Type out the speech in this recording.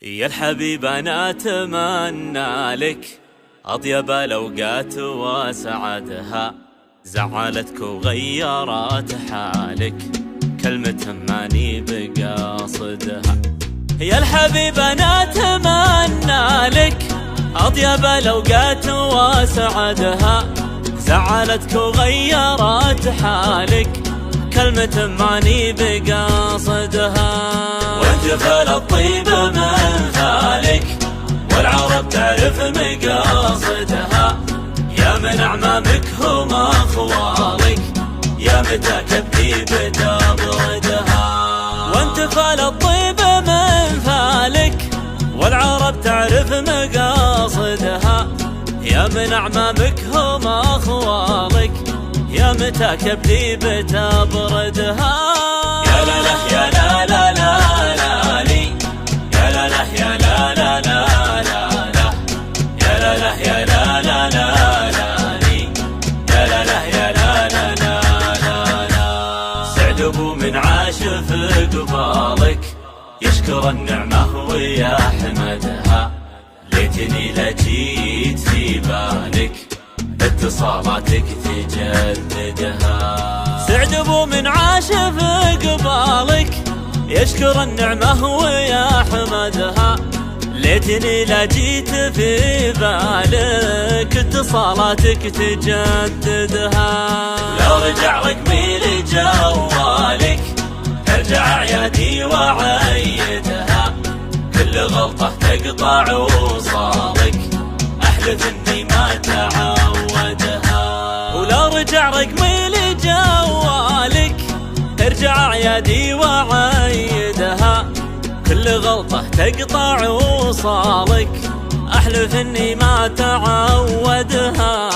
يا الحبيب أنا أتمنى لك أطيب الأوقات وسعادها، زعلتك وغيرت حالك كلمة ماني بقاصدها. يا الحبيب أنا أتمنى لك أطيب الأوقات وسعادها، زعلتك وغيرت حالك كلمة ماني بقاصدها. وانت فالطيب من فالك والعرب تعرف مقاصدها، يا من أعمامك هم أخوالك يا متى كبدي بتبردها. وانت فالطيب من فالك والعرب تعرف مقاصدها، يا من أعمامك هم أخوالك يا متى كبدي بتبردها. يا لا لا يا لا لا لا لا لي، يا لا لا يا لا لا لا لا لا، يا لا لا يا لا لا لا لا لي، يا لا لا يا لا لا لا لا لا. سعد ابو من عاش في قبالك يشكر النعمة ويحمدها، ليتني لجيت في بالك اتصالاتك تجددها. سعد ابو من عاش في قبالك يشكر النعمة ويحمدها، ليتني لجيت في بالك اتصالاتك تجددها. لو رجع رقمي لجوالك ارجع اعيادي وعيدها، كل غلطة تقطع وصالك احلف اني ما تعودها. ولو رجع رقمي لجوالك ارجع اعيادي وعيدها، كل غلطة تقطع وصالك احلف اني ما تعودها.